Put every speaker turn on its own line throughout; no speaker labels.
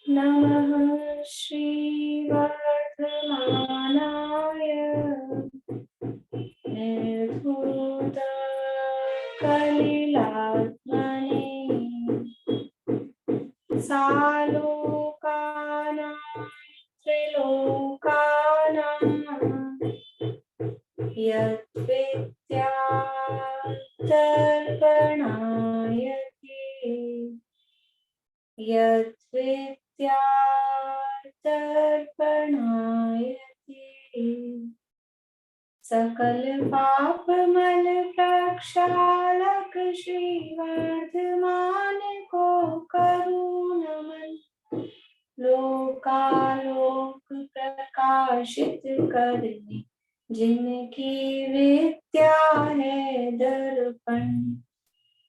नमः श्रीवर्धमानाय निर्धूतकलिलात्मने सालोकानां त्रिलोकानां यद्विद्यातर्पणायते सकल पापमल प्रक्षालक श्रीवर्धमान को करूं नमन लोकालोक प्रकाशित करने जिनकी विद्या है दर्पण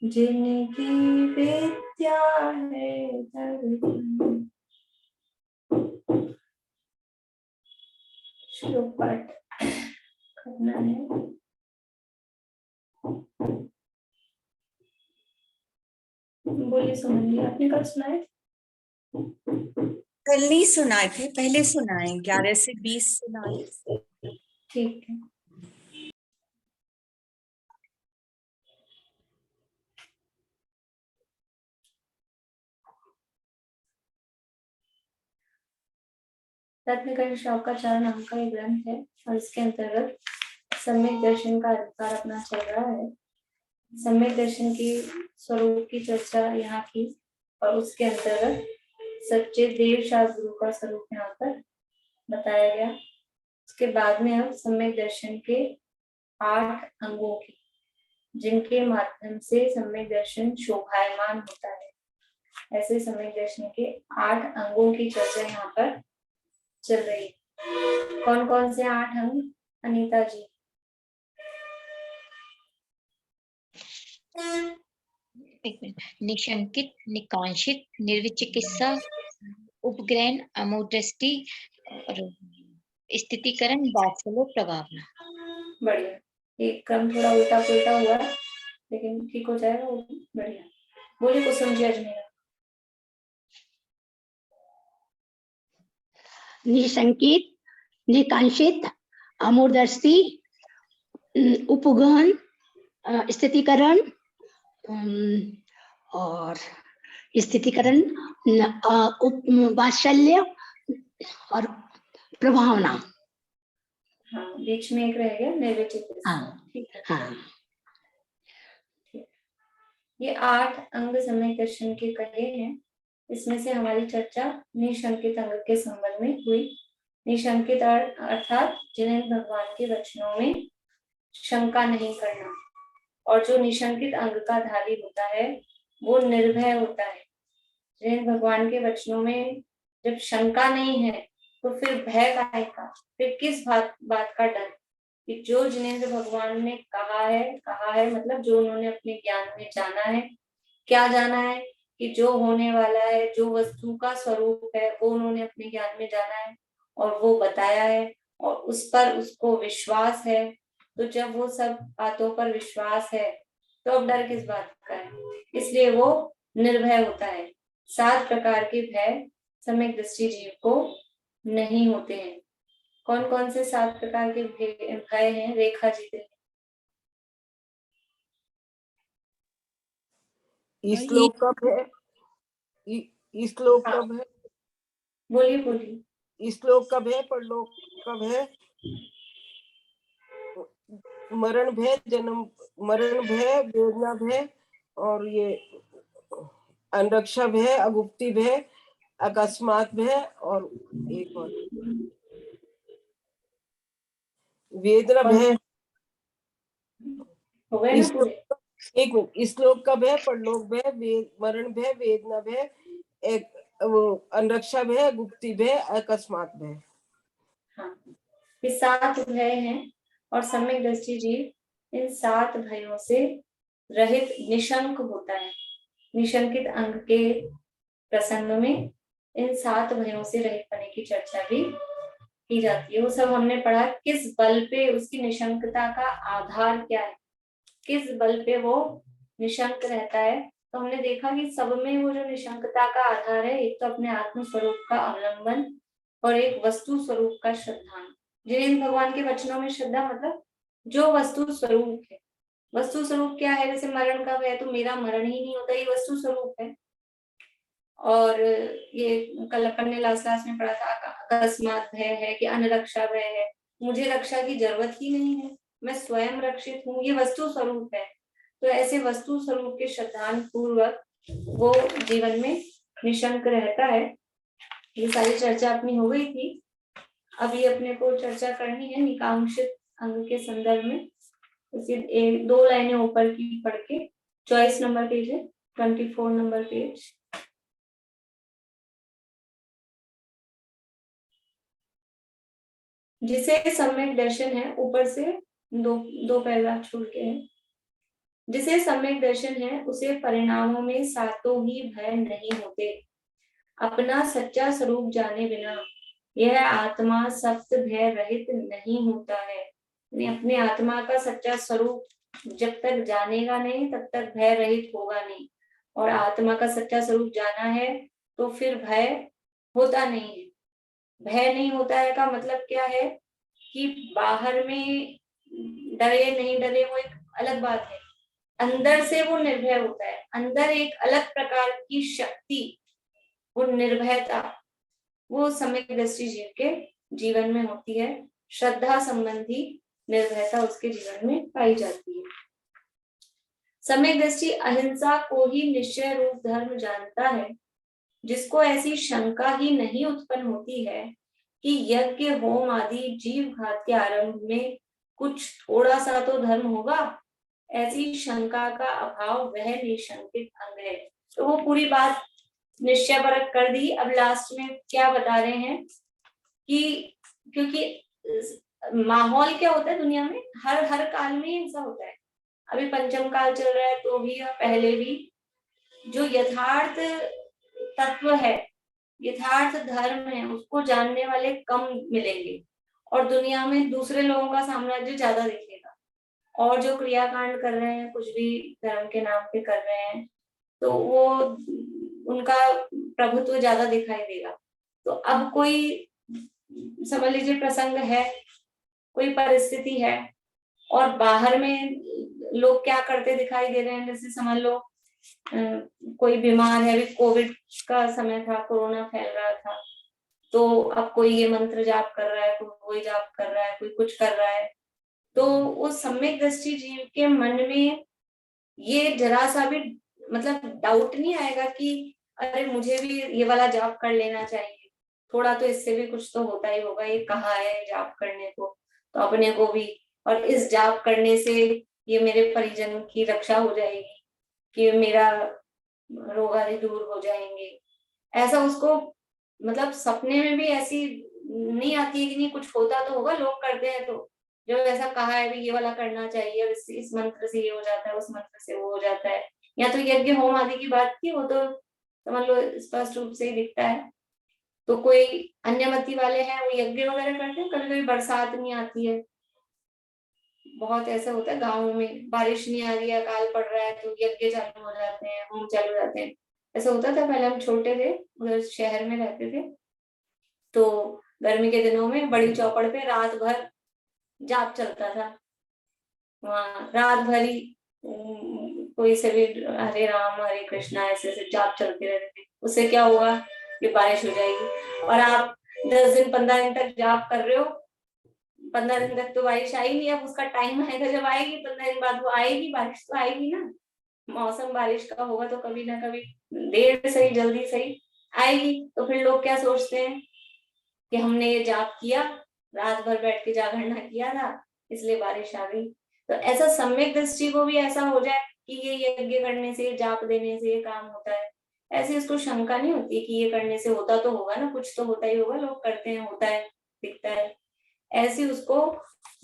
जिनकी विद्या है दर्पण। श्लोक पाठ करना है। बोलिए सुमन जी, आपने कल सुनाए?
कल नहीं सुनाए थे, पहले सुनाए 11 से 20 सुनाए।
ठीक है। रत्नकर्ण शौकाचार्य नाम का एक ग्रंथ है और इसके अंतर्गत सम्यक दर्शन का अधिकार अपना चल रहा है। सम्यक दर्शन की स्वरूप की चर्चा यहाँ की और उसके अंतर्गत सच्चे देव शास्त्र गुरु का स्वरूप यहाँ पर बताया गया। उसके बाद में अब सम्यक दर्शन के 8 अंगों की, जिनके माध्यम से सम्यक दर्शन शोभायमान होता है, ऐसे सम्यक दर्शन के 8 अंगों की चर्चा यहाँ पर चल रही है। कौन कौन से 8 अंग, अनीता जी?
एक मिनट। निशंकित, निकांक्षित, निर्विचिकित्सा, उपग्रहण, अमोदृष्टि और स्थितिकरण, वात्सल्य, प्रभावना।
बढ़िया। एक क्रम थोड़ा उल्टा पुल्टा हुआ लेकिन ठीक हो जाएगा वो भी। बढ़िया। बोलिए कुसुम जी अजमेरा।
निशंकित, निकांक्षित, अमूर्दृष्टि, उपगहन, स्थितिकरण और स्थितिकरण, वात्सल्य और प्रभावना।
हाँ, बीच में एक रह गया निर्विचित। ठीक है।
हाँ।
ये 8 अंग सम्यक दर्शन के कहे हैं। इसमें से हमारी चर्चा निशंकित अंग के संबंध में हुई। निशंकित अर्थात जिन्हें भगवान के वचनों में शंका नहीं करना, और जो निशंकित अंग का धारी होता है वो निर्भय होता है। जिन्हें भगवान के वचनों में जब शंका नहीं है तो फिर भय काहे का, फिर किस बात का डर कि जो जिनेंद्र भगवान ने कहा है मतलब जो उन्होंने अपने ज्ञान में जाना है। क्या जाना है? कि जो होने वाला है, जो वस्तु का स्वरूप है वो उन्होंने अपने ज्ञान में जाना है और वो बताया है और उस पर उसको विश्वास है। तो जब वो सब बातों पर विश्वास है तो अब डर किस बात का है, इसलिए वो निर्भय होता है। 7 प्रकार के भय सम्यक दृष्टि जीव को नहीं होते हैं। कौन कौन से 7 प्रकार के भय हैं? रेखा जी दे।
श्लोक कब है? श्लोक कब है?
बोलिए।
श्लोक कब है? परलोक कब है? मरण भय, जन्म मरण भय, वेदना भय और ये अनरक्षा भय, अगुप्ति भय, अकस्मात भय और एक और वेदना भय। एक मिनट, श्लोक कब है? परलोक भय, मरण भय, वेदना भय, एक अनरक्षा भय, गुप्ति भय, अकस्मात भय।
हाँ, ये 7 भय हैं और सम्यक दृष्टि जीव इन 7 भयों से रहित निशंक होता है। निशंकित अंग के प्रसंग में इन 7 भयों से रहित होने की चर्चा भी की जाती है। वो सब हमने पढ़ा किस बल पे उसकी निशंकता का आधार क्या है, किस बल पे वो निशंक रहता है। तो हमने देखा कि सब में वो जो निशंकता का आधार है, एक तो अपने आत्म स्वरूप का अवलंबन और एक वस्तु स्वरूप का श्रद्धान। जिनेंद्र भगवान के वचनों में श्रद्धा मतलब जो वस्तु स्वरूप है। वस्तु स्वरूप क्या है? जैसे मरण का भय, तो मेरा मरण ही नहीं होता, ये वस्तु स्वरूप है। और ये कल अपन ने लास्ट क्लास में पढ़ा था, अकस्मात भय है कि अनरक्षा भय है, मुझे रक्षा की जरूरत ही नहीं है, मैं स्वयं रक्षित हूँ, ये वस्तु स्वरूप है। तो ऐसे वस्तु स्वरूप के श्रद्धान पूर्वक वो जीवन में निशंक रहता है। ये सारी चर्चा अपनी हो गई थी। अभी अपने को चर्चा करनी है निकांक्षित अंग के संदर्भ में। इसे 2 लाइनें ऊपर की पढ़ के, 24 नंबर पेज है, 24 नंबर पेज। जिसे सम्यक दर्शन है, ऊपर से दो पैराग्राफ छोड़ के है। जिसे सम्यक दर्शन है उसे परिणामों में सातों ही भय नहीं होते। अपना सच्चा स्वरूप जाने बिना यह आत्मा सप्त भय रहित नहीं होता है। यानी अपने आत्मा का सच्चा स्वरूप जब तक जानेगा नहीं तब तक भय रहित होगा नहीं। और आत्मा का सच्चा स्वरूप जाना है तो फिर भय होता नहीं है। भय नहीं होता है का मतलब क्या है कि बाहर में डरे नहीं डरे वो एक अलग बात है, अंदर से वो निर्भय होता है। अंदर एक अलग प्रकार की शक्ति, वो निर्भयता, वो सम्यक दृष्टि जीव के जीवन में होती है। श्रद्धा संबंधी निर्भयता उसके जीवन में पाई जाती है। सम्यक दृष्टि अहिंसा को ही निश्चय रूप धर्म जानता है, जिसको ऐसी शंका ही नहीं उत्पन्न होती है कि यज्ञ होम आदि जीव घात के आरंभ में कुछ थोड़ा सा तो धर्म होगा। ऐसी शंका का अभाव वह निशंकित अंग है। तो वो पूरी बात निश्चय परक कर दी। अब लास्ट में क्या बता रहे हैं कि क्योंकि माहौल क्या होता है दुनिया में, हर काल में ऐसा होता है। अभी पंचम काल चल रहा है तो भी और पहले भी जो यथार्थ तत्व है, यथार्थ धर्म है, उसको जानने वाले कम मिलेंगे और दुनिया में दूसरे लोगों का साम्राज्य ज्यादा दिखेगा। और जो क्रियाकांड कर रहे हैं, कुछ भी धर्म के नाम पे कर रहे हैं, तो वो उनका प्रभुत्व ज्यादा दिखाई देगा। तो अब कोई समझ लीजिए प्रसंग है, कोई परिस्थिति है और बाहर में लोग क्या करते दिखाई दे रहे हैं। जैसे समझ लो कोई बीमार है, अभी कोविड का समय था, कोरोना फैल रहा था, तो अब कोई ये मंत्र जाप कर रहा है, कोई वही जाप कर रहा है, कोई कुछ कर रहा है। तो वो सम्यक दृष्टि जीव के मन में ये जरा सा भी मतलब डाउट नहीं आएगा कि अरे मुझे भी ये वाला जाप कर लेना चाहिए, थोड़ा तो इससे भी कुछ तो होता ही होगा, ये कहा है जाप करने को, तो अपने को भी, और इस जाप करने से ये मेरे परिजन की रक्षा हो जाएगी, कि मेरा रोग आदि दूर हो जाएंगे। ऐसा उसको मतलब सपने में भी ऐसी नहीं आती है कि नहीं कुछ होता तो होगा, लोग करते हैं तो जो ऐसा कहा है भी ये वाला करना चाहिए, और इस मंत्र से ये हो जाता है, उस मंत्र से वो हो जाता है। या तो यज्ञ होम आदि की बात थी, वो तो समझ लो स्पष्ट रूप से ही दिखता है। तो कोई अन्य मति वाले हैं वो यज्ञ वगैरह करते हैं। कभी कभी बरसात नहीं आती है, बहुत ऐसा होता है गाँव में, बारिश नहीं आ रही है, अकाल पड़ रहा है, तो यज्ञ चालू हो जाते हैं, होम चालू हो जाते हैं। ऐसा होता था पहले, हम छोटे थे उधर शहर में रहते थे, तो गर्मी के दिनों में बड़ी चौपड़ पे रात भर जाप चलता था। वहाँ रात भर ही कोई से भी हरे राम हरे कृष्णा ऐसे ऐसे जाप चलते रहते थे। उससे क्या होगा कि बारिश हो जाएगी। और आप 10 दिन 15 दिन तक जाप कर रहे हो, 15 दिन तक तो बारिश आई नहीं, अब उसका टाइम आएगा जब आएगी, 15 दिन बाद वो आएगी, बारिश तो आएगी ना। मौसम बारिश का होगा तो कभी ना कभी, देर सही जल्दी सही आएगी। तो फिर लोग क्या सोचते हैं कि हमने ये जाप किया, रात भर बैठ के जागरण किया था, इसलिए बारिश आ गई। तो ऐसा सम्यक दृष्टि को भी ऐसा हो जाए कि ये यज्ञ करने से, जाप देने से ये काम होता है, ऐसे इसको शंका नहीं होती कि ये करने से होता तो होगा ना, कुछ तो होता ही होगा, लोग करते हैं, होता है, दिखता है। ऐसी उसको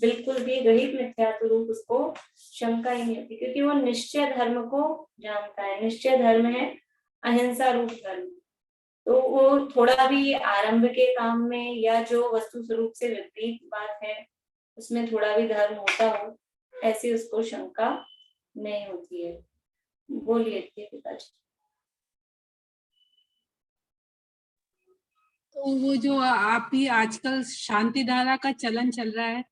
बिल्कुल भी ग्रहित मिथ्यात्व रूप उसको शंका ही नहीं होती, क्योंकि वो निश्चय धर्म को जानता है। निश्चय धर्म है अहिंसा रूप धर्म। तो वो थोड़ा भी आरंभ के काम में या जो वस्तु स्वरूप से विपरीत बात है उसमें थोड़ा भी धर्म होता हो, ऐसी उसको शंका नहीं होती है। बोलिए दीपिका जी।
तो वो जो आप ही आजकल शांति धारा का चलन चल रहा है,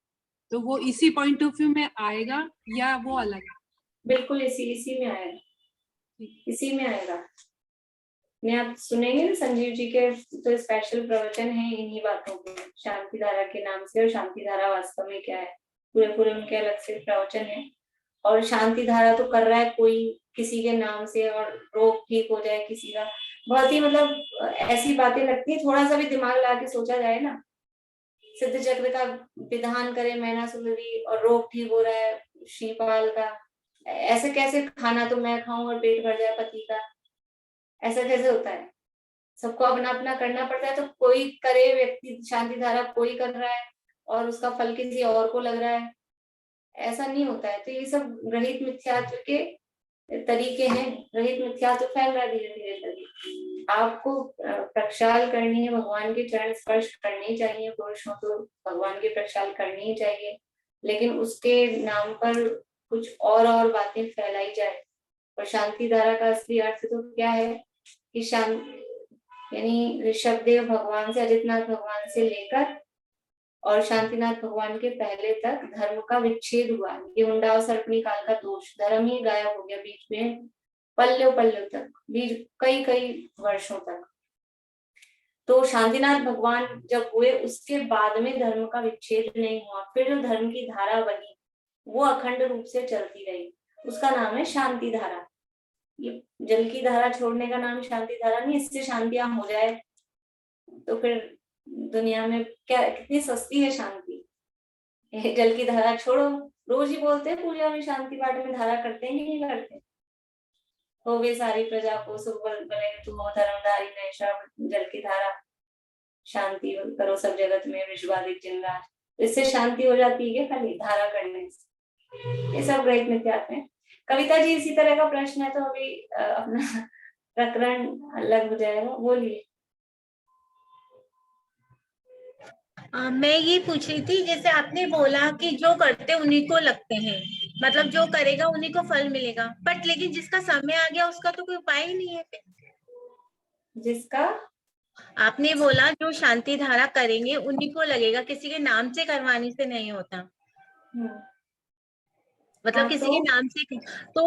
तो वो इसी पॉइंट ऑफ व्यू में आएगा या वो अलग है?
बिल्कुल इसी में आएगा, इसी में आएगा। मैं आप सुनेंगे ना संजीव जी के तो स्पेशल प्रवचन है इन्हीं बातों पे, शांति धारा के नाम से, और शांति धारा वास्तव में क्या है, पूरे उनके अलग से प्रवचन है। और शांति धारा तो कर रहा है कोई किसी के नाम से, और रोग ठीक हो जाए किसी का, बहुत ही मतलब ऐसी बातें लगती है, थोड़ा सा भी दिमाग लगा के सोचा जाए ना, सिद्ध चक्र का विधान करे मैना सुंदरी और रोग ठीक हो रहा है श्रीपाल का, ऐसे कैसे खाना तो मैं खाऊं और पेट भर जाए पति का, ऐसा कैसे होता है? सबको अपना अपना करना पड़ता है। तो कोई करे व्यक्ति शांति धारा, कोई कर रहा है और उसका फल किसी और को लग रहा है, ऐसा नहीं होता है। तो ये सब रहित मिथ्यात्व के तरीके हैं। रहित मिथ्यात्व फैल रहा है धीरे धीरे करके। आपको प्रक्षाल करनी है, भगवान के चरण स्पर्श करने ही चाहिए, पुरुष हो तो भगवान की प्रक्षाल करनी ही चाहिए, लेकिन उसके नाम पर कुछ और बातें फैलाई जाए। और शांति धारा का असली अर्थ तो क्या है कि यानी ऋषभदेव भगवान से, अजितनाथ भगवान से लेकर और शांतिनाथ भगवान के पहले तक धर्म का विच्छेद हुआ। ये हुंडा सर्पणी काल का दोष, धर्म ही गायब हो गया बीच में, पल्ले तक, बीच कई वर्षों तक। तो शांतिनाथ भगवान जब हुए उसके बाद में धर्म का विच्छेद नहीं हुआ, फिर जो धर्म की धारा बनी वो अखंड रूप से चलती रही, उसका नाम है शांति धारा। ये जल की धारा छोड़ने का नाम शांति धारा नहीं, इससे शांतियां हो जाए तो फिर दुनिया में क्या, कितनी सस्ती है शांति। जल की धारा छोड़ो, रोज ही बोलते हैं पूजा में शांति पाठ में धारा करते हैं कि नहीं करते? हो वे सारी प्रजा को सुख बले तुम धर्मधारी नैशा, जल की धारा, शांति करो सब जगत में विश्वादिक जिनराज, इससे शांति हो जाती है खाली धारा करने से? ये सब ग्रहित मिथ्यात्व है। कविता जी इसी तरह का प्रश्न है, तो अभी अपना प्रकरण अलग हो जाएगा, बोलिए।
मैं ये पूछ रही थी, जैसे आपने बोला कि जो करते उन्हीं को लगते हैं, मतलब जो करेगा उन्हीं को फल मिलेगा, बट लेकिन जिसका समय आ गया उसका तो कोई उपाय ही नहीं है फिर। जिसका आपने बोला जो शांति धारा करेंगे उन्हीं को लगेगा, किसी के नाम से करवाने से नहीं होता, मतलब किसी के नाम से। तो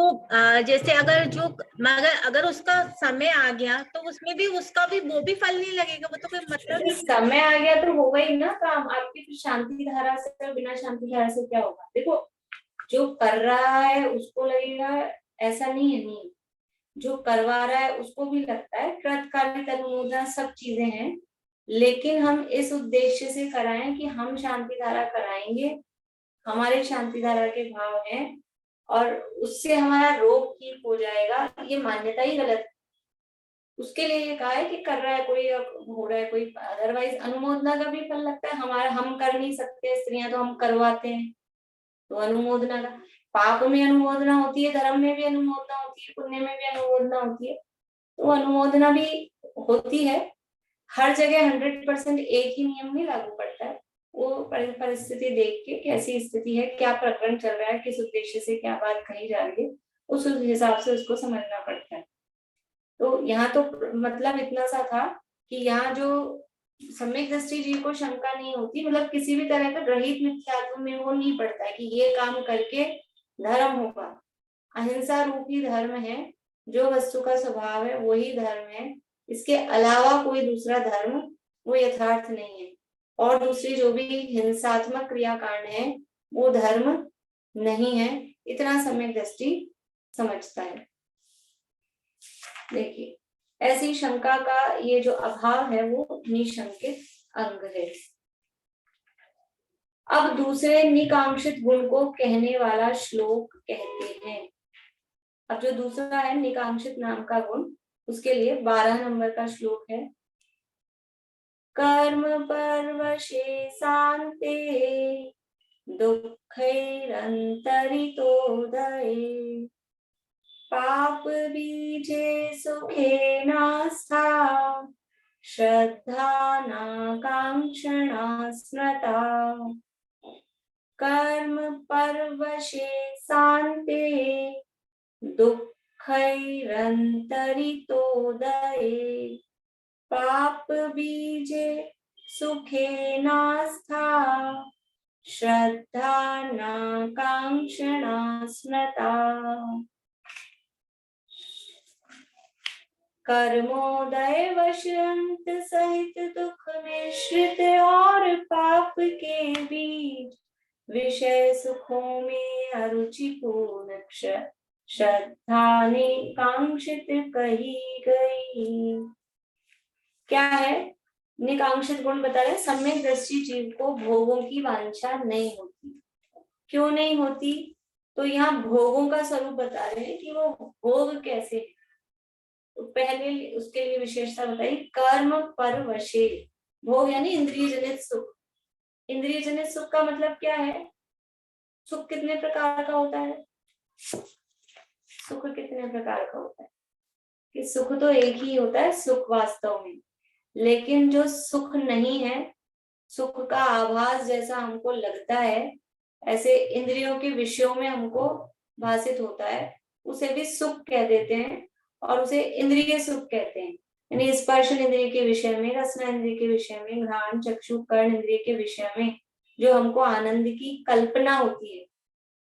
जैसे अगर उसका समय आ गया तो उसमें भी उसका भी वो भी फल नहीं लगेगा, वो तो कोई मतलब नहीं। समय आ गया तो होगा ही ना काम आपकी, फिर शांति धारा से, बिना शांति धारा से क्या होगा? देखो, जो कर रहा है उसको लगेगा ऐसा नहीं है, नहीं, जो करवा रहा है उसको भी लगता है, कृतकालिक अनुमोदन सब चीजें हैं, लेकिन हम इस उद्देश्य से कराएं कि हम शांति धारा कराएंगे, हमारे शांति धारा के भाव हैं और उससे हमारा रोग ठीक हो जाएगा, ये मान्यता ही गलत है। उसके लिए ये कहा है कि कर रहा है कोई, हो रहा है कोई, अदरवाइज अनुमोदना का भी फल लगता है। हमारा हम कर नहीं सकते स्त्रियां, तो हम करवाते हैं, तो अनुमोदना का, पाप में अनुमोदना होती है, धर्म में भी अनुमोदना होती है, पुण्य में भी अनुमोदना होती है, तो अनुमोदना भी होती है। हर जगह 100% एक ही नियम नहीं लागू पड़ता है, वो परिस्थिति देख के कैसी स्थिति है, क्या प्रकरण चल रहा है, किस उद्देश्य से क्या बात कही जा रही है, उस हिसाब से उसको समझना पड़ता है। तो यहाँ तो मतलब इतना सा था कि यहाँ जो सम्यक दृष्टि जी को शंका नहीं होती, मतलब किसी भी तरह का ग्रहित मिथ्यात्व में वो नहीं पड़ता है कि ये काम करके धर्म होगा। अहिंसा रूपी धर्म है, जो वस्तु का स्वभाव है वही धर्म है, इसके अलावा कोई दूसरा धर्म वो यथार्थ नहीं है, और दूसरी जो भी हिंसात्मक क्रियाकांड है वो धर्म नहीं है, इतना सम्यक दृष्टि समझता है। देखिए, ऐसी शंका का ये जो अभाव है वो निशंकित अंग है। अब दूसरे निकांक्षित गुण को कहने वाला श्लोक कहते हैं। अब जो दूसरा है निकांक्षित नाम का गुण, उसके लिए 12 नंबर का श्लोक है। कर्म परवशे शांते दुःखैरन्तरितोदये पाप बीजे सुखे नास्था श्रद्धा नाकांक्षणा स्मृता। कर्म परवशे शांते
दुःखैरन्तरितोदये पाप बीजे सुखे नास्था श्रद्धा न कांक्षणा स्मृता कर्मोदय वशंत सहित दुख मिश्रित और पाप के बीच विषय सुखों में अरुचि पूर्ण श्रद्धा ने कांक्षित कही गई। क्या है? निकांक्षित गुण बता रहे, सम्यक दृष्टि जीव को भोगों की वांछा नहीं होती। क्यों नहीं होती? तो यहाँ भोगों का स्वरूप बता रहे हैं कि वो भोग कैसे। तो पहले उसके लिए विशेषता बताई, कर्म परवशे। भोग यानी इंद्रिय जनित सुख। इंद्रिय जनित सुख का मतलब क्या है? सुख कितने प्रकार का होता है? सुख कितने प्रकार का होता है? कि सुख तो एक ही होता है सुख वास्तव में, लेकिन जो सुख नहीं है, सुख का आभास जैसा हमको लगता है, ऐसे इंद्रियों के विषयों में हमको भासित होता है, उसे भी सुख कह देते हैं और उसे इंद्रिय सुख कहते हैं। यानी स्पर्श इंद्रिय के विषय में, रसना इंद्रिय के विषय में, घ्राण चक्षु कर्ण इंद्रिय के विषय में जो हमको आनंद की कल्पना होती है,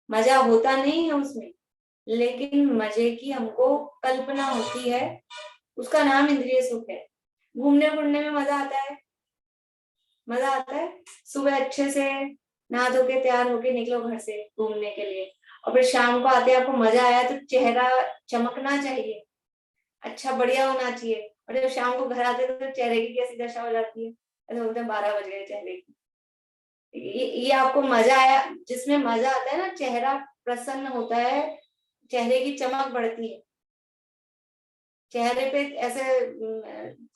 मजा होता नहीं है उसमें, लेकिन मजे की हमको कल्पना होती है, उसका नाम इंद्रिय सुख है। घूमने फिरने में मजा आता है, मजा आता है। सुबह अच्छे से नहा धो के तैयार होके निकलो घर से घूमने के लिए, और फिर शाम को आते आपको मजा आया तो चेहरा चमकना चाहिए, अच्छा बढ़िया होना चाहिए। और जब शाम को घर आते तो चेहरे की कैसी दशा हो जाती है, ऐसे बोलते हैं 12 बज गए चेहरे की। ये आपको मजा आया, जिसमें मजा आता है ना, चेहरा प्रसन्न होता है, चेहरे की चमक बढ़ती है, चेहरे पे ऐसे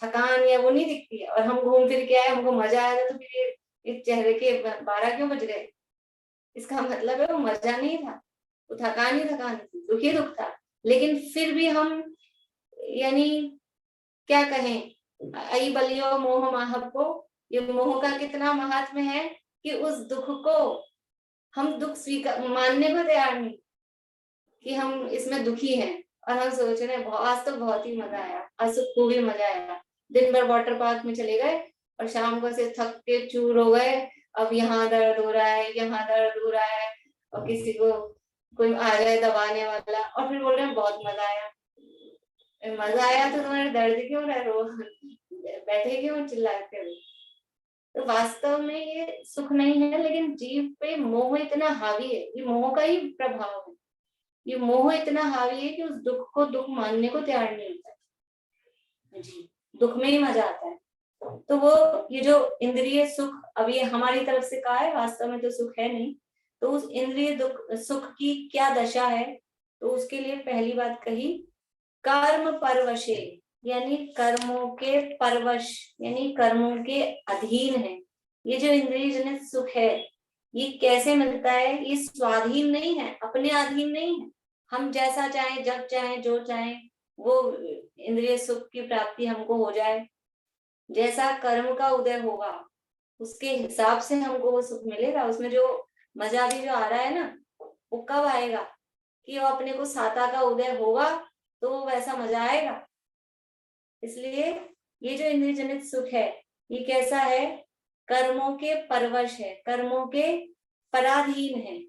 थकान या वो नहीं दिखती है। और हम घूम फिर के आए, हमको मजा आया था, तो फिर ये चेहरे के 12 क्यों बज गए? इसका मतलब है वो मजा नहीं था, वो थकान ही थकान थी, दुख ही दुख था। लेकिन फिर भी हम यानी क्या कहें, आई बलियो मोह माहब को, ये मोह का कितना महात्म्य है कि उस दुख को हम दुख स्वीकार मानने को तैयार नहीं कि हम इसमें दुखी हैं, और हम सोच रहे हैं आज तो बहुत ही मजा आया, आज तो खूब ही मजा आया, दिन भर वाटर पार्क में चले गए और शाम को से थक के चूर हो गए, अब यहाँ दर्द हो रहा है, यहाँ दर्द हो रहा है, और किसी को कोई आ जाए दबाने वाला, और फिर बोल रहे हैं बहुत मजा आया। मजा आया तो तुम्हारे दर्द क्यों रह रो, बैठे क्यों चिल्लाते हो? तो वास्तव में ये सुख नहीं है, लेकिन जीव पे मोह इतना हावी है, ये मोह का ही प्रभाव है। ये मोह इतना हावी है कि उस दुख को दुख मानने को तैयार नहीं होता जी, दुख में ही मजा आता है। तो वो ये जो इंद्रिय सुख अब ये हमारी तरफ से कहा है, वास्तव में तो सुख है नहीं। तो उस इंद्रिय सुख की क्या दशा है? तो उसके लिए पहली बात कही, कर्म परवशे, यानी कर्मों के परवश, यानी कर्मों के अधीन है। ये जो इंद्रिय जनित सुख है, ये कैसे मिलता है? ये स्वाधीन नहीं है, अपने अधीन नहीं है। हम जैसा चाहे, जब चाहे, जो चाहे वो इंद्रिय सुख की प्राप्ति हमको हो जाए। जैसा कर्म का उदय होगा उसके हिसाब से हमको वो सुख मिलेगा। उसमें जो मजा भी जो आ रहा है ना, वो कब आएगा? कि वो अपने को साता का उदय होगा तो वैसा मजा आएगा। इसलिए ये जो इंद्रिय जनित सुख है, ये कैसा है? कर्मों के परवश है, कर्मों के पराधीन है।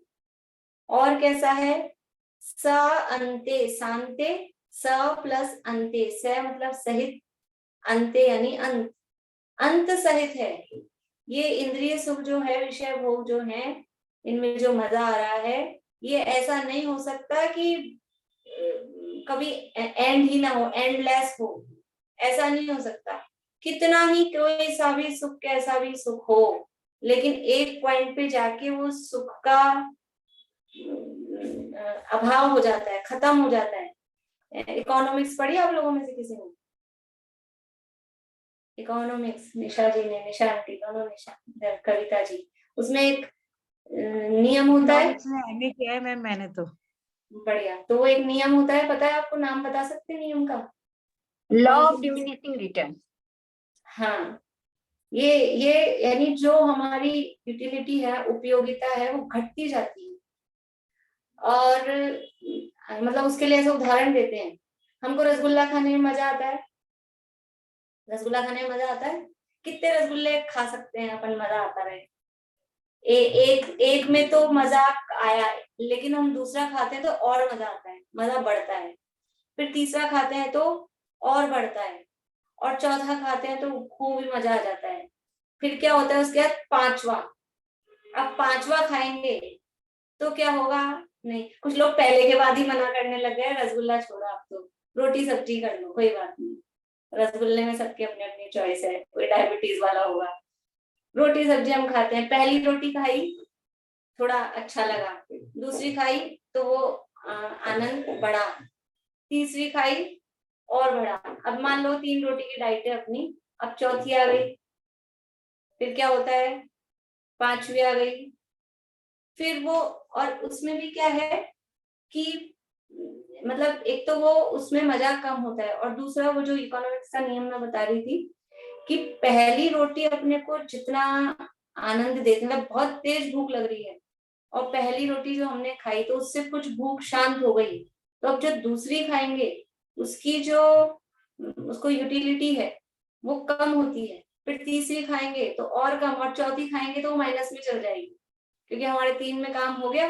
और कैसा है? स अंते, शांते, स प्लस अंते, स मतलब सहित, अंते यानी अंत, अंत सहित है। ये इंद्रिय सुख जो है, विषय भोग जो है, इनमें जो मजा आ रहा है, ये ऐसा नहीं हो सकता कि कभी एंड ही ना हो, एंडलेस हो, ऐसा नहीं हो सकता। कितना ही कोई सा भी सुख, कैसा भी सुख हो, लेकिन एक पॉइंट पे जाके वो सुख का अभाव हो जाता है, खत्म हो जाता है। इकोनॉमिक्स पढ़ी आप लोगों में से किसी ने? इकोनॉमिक्स निशा जी ने, निशा आंटी, दोनों निशा, कविता जी, उसमें एक नियम होता है।
एमए किया है मैम मैंने तो।
बढ़िया। तो वो एक नियम होता है, पता है आपको? नाम बता सकते हैं नियम का?
Law of diminishing return.
हाँ, ये यानी जो हमारी यूटिलिटी है, उपयोगिता है, वो घटती जाती है। और मतलब उसके लिए ऐसा उदाहरण देते हैं, हमको रसगुल्ला खाने में मजा आता है, रसगुल्ला खाने में मजा आता है, कितने रसगुल्ले खा सकते हैं अपन, मजा आता रहे। एक में तो मजाक आया, लेकिन हम दूसरा खाते हैं तो और मजा आता है, मजा बढ़ता है, फिर तीसरा खाते हैं तो और बढ़ता है, और चौथा खाते हैं तो खूब ही मजा आ जाता है। फिर क्या होता है उसके बाद पांचवा, अब पांचवा खाएंगे तो क्या होगा, नहीं, कुछ लोग पहले के बाद ही मना करने लग गए, रसगुल्ला छोड़ो आप तो रोटी सब्जी कर लो, कोई बात नहीं, रसगुल्ले में सबकी अपनी अपनी चॉइस है, कोई डायबिटीज वाला होगा। रोटी सब्जी हम खाते हैं, पहली रोटी खाई थोड़ा अच्छा लगा, दूसरी खाई तो वो आनंद बढ़ा, तीसरी खाई और बढ़ा। अब मान लो 3 रोटी की डाइट है अपनी, अब चौथी आ गई, फिर क्या होता है, पांचवी आ गई, फिर वो, और उसमें भी क्या है कि मतलब एक तो वो उसमें मजा कम होता है, और दूसरा वो जो इकोनॉमिक्स का नियम मैं बता रही थी कि पहली रोटी अपने को जितना आनंद देती, मतलब बहुत तेज भूख लग रही है और पहली रोटी जो हमने खाई तो उससे कुछ भूख शांत हो गई, तो अब जो दूसरी खाएंगे उसकी जो उसको यूटिलिटी है वो कम होती है, फिर तीसरी खाएंगे तो और कम, और चौथी खाएंगे तो वो माइनस में चल जाएगी, क्योंकि हमारे 3 में काम हो गया,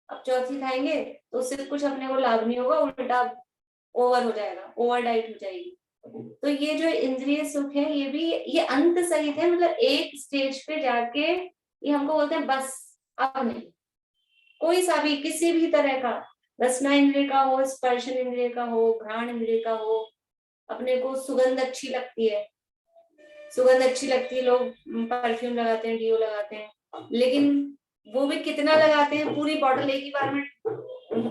अब चौथी खाएंगे तो उससे कुछ अपने को लाभ नहीं होगा, उल्टा ओवर हो जाएगा, ओवर डाइट हो जाएगी। तो ये जो इंद्रिय सुख है ये भी, ये अंत सहित है, मतलब एक स्टेज पे जाके ये हमको बोलते हैं बस अब नहीं, कोई सा भी किसी भी तरह का, रसना इंद्रिय का हो, स्पर्शन इंद्रिय का हो, घ्राण इंद्रिय का हो, अपने को सुगंध अच्छी लगती है, सुगंध अच्छी लगती है, लोग परफ्यूम लगाते हैं, डीओ लगाते हैं, लेकिन वो भी कितना लगाते हैं, पूरी बॉटल एक ही बार में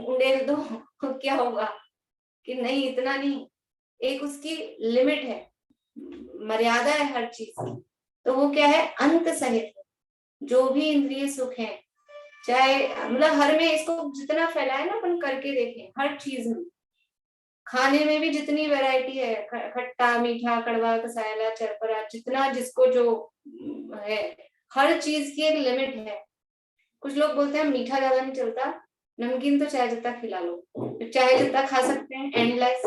उड़ेल दो क्या होगा कि नहीं, इतना नहीं, एक उसकी लिमिट है, मर्यादा है हर चीज की, तो वो क्या है, अंत सहित जो भी इंद्रिय सुख है, चाहे मतलब हर में इसको जितना फैलाए ना अपन करके देखें, हर चीज में, खाने में भी जितनी वैरायटी है, खट्टा मीठा कड़वा कसायला चरपरा, जितना जिसको जो है, हर चीज की एक लिमिट है। कुछ लोग बोलते हैं मीठा ज्यादा नहीं चलता, नमकीन तो चाहे जितना खिला लो, चाहे जितना खा सकते हैं, एंडलेस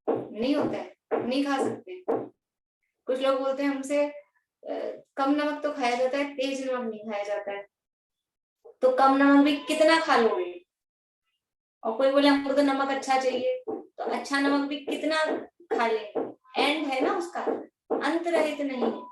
नहीं होता है, नहीं खा सकते। कुछ लोग बोलते हैं हमसे कम नमक तो खाया जाता है, तेज नमक नहीं खाया जाता है, तो कम नमक भी कितना खा लोगे, और कोई बोले हमको तो नमक अच्छा चाहिए, तो अच्छा नमक भी कितना खा लेंगे, एंड है ना उसका, अंत रहित नहीं है।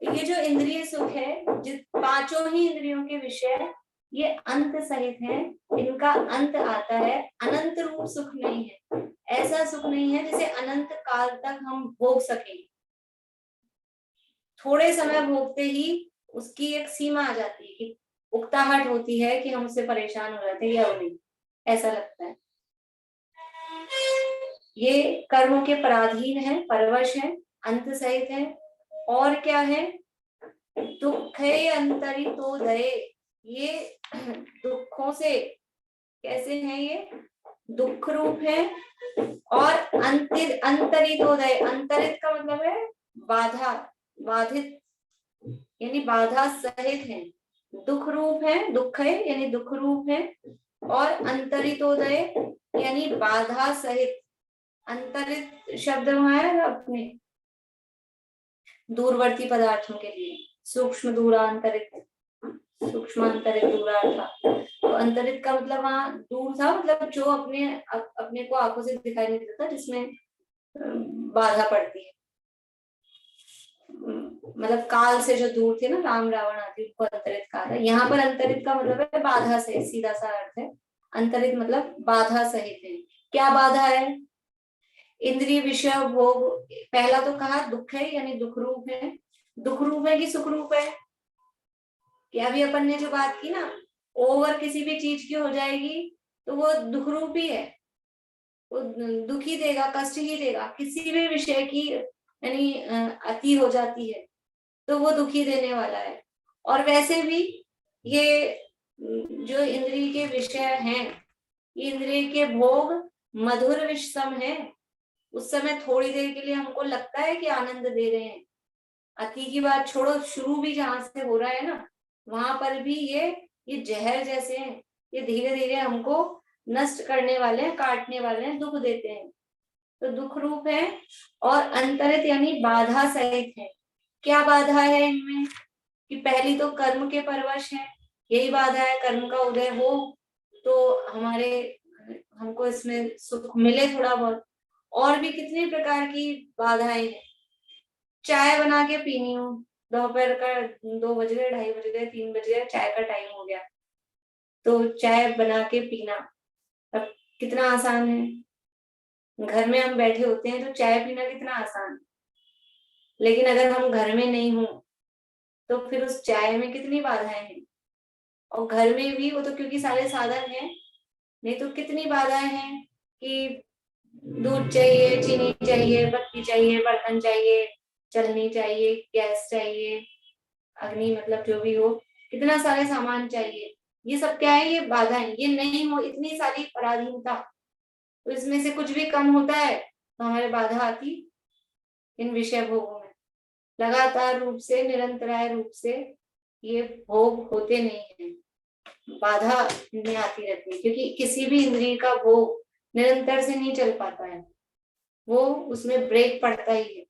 ये जो इंद्रिय सुख है, जिस 5 ही इंद्रियों के विषय ये अंत सहित है, इनका अंत आता है, अनंत रूप सुख नहीं है, ऐसा सुख नहीं है जिसे अनंत काल तक हम भोग सकें, थोड़े समय भोगते ही उसकी एक सीमा आ जाती है कि उकताहट होती है कि हम उससे परेशान हो जाते हैं या नहीं, ऐसा लगता है। ये कर्मों के पराधीन है, परवश है, अंत सहित है, और क्या है, दुख है अंतरितो दये, ये दुखों से कैसे है, ये दुख रूप है, और अंतरितोदय, अंतरित का मतलब है बाधा, बाधित यानी बाधा सहित है, दुख रूप है, दुख है यानी दुख रूप है, और अंतरितोदय यानी बाधा सहित। अंतरित शब्द वहां है अपने दूरवर्ती पदार्थों के लिए, सूक्ष्म दूरांतरित, सूक्ष्मांतरित दूरार्थ, तो अंतरित का मतलब वहां दूर था, मतलब जो अपने को आंखों से दिखाई नहीं देता, जिसमें बाधा पड़ती है, मतलब काल से जो दूर थे ना, राम रावण आदि, उनको अंतरित कहा था। यहाँ पर अंतरित का मतलब है बाधा से, सीधा सा अर्थ है, अंतरित मतलब बाधा सहित है। क्या बाधा है, इंद्रिय विषय भोग, पहला तो कहा दुख है यानी दुख रूप है, दुख रूप है कि सुख रूप है, कि अभी अपन ने जो बात की ना, ओवर किसी भी चीज की हो जाएगी तो वो दुख रूप ही है, वो दुख ही देगा, कष्ट ही देगा, किसी भी विषय की यानी अति हो जाती है तो वो दुखी देने वाला है। और वैसे भी ये जो इंद्रिय के विषय हैं, ये इंद्रिय के भोग मधुर विषम है, उस समय थोड़ी देर के लिए हमको लगता है कि आनंद दे रहे हैं, अति की बात छोड़ो, शुरू भी जहां से हो रहा है ना, वहां पर भी ये जहर जैसे हैं, ये धीरे धीरे हमको नष्ट करने वाले हैं, काटने वाले हैं, दुख देते हैं, तो दुख रूप है। और अंतरित यानी बाधा सहित है। क्या बाधा है इनमें? कि पहली तो कर्म के परवश है, यही बाधा है, कर्म का उदय हो तो हमको इसमें सुख मिले थोड़ा बहुत। और भी कितने प्रकार की बाधाएं हैं। चाय बना के पीनी हो, दोपहर का 2 बज गए, 2:30 बज गए, 3 बज गए, चाय का टाइम हो गया, तो चाय बना के पीना अब कितना आसान है। घर में हम बैठे होते हैं तो चाय पीना कितना आसान है, लेकिन अगर हम घर में नहीं हो तो फिर उस चाय में कितनी बाधाएं हैं। और घर में भी वो तो क्योंकि सारे साधन हैं, नहीं तो कितनी बाधाएं हैं कि दूध चाहिए, चीनी चाहिए, बत्ती चाहिए, बर्तन चाहिए, चलनी चाहिए, गैस चाहिए, अग्नि मतलब जो भी हो, कितना सारे सामान चाहिए। ये सब क्या है? ये बाधाएं। ये नहीं हो, इतनी सारी पराधीनता, तो इसमें से कुछ भी कम होता है तो हमारे बाधा आती इन विषय भोगों में। लगातार रूप से, निरंतराय रूप से ये भोग होते नहीं है, बाधा इनमें आती रहती है, क्योंकि किसी भी इंद्रिय का भोग निरंतर से नहीं चल पाता है, वो उसमें ब्रेक पड़ता ही है,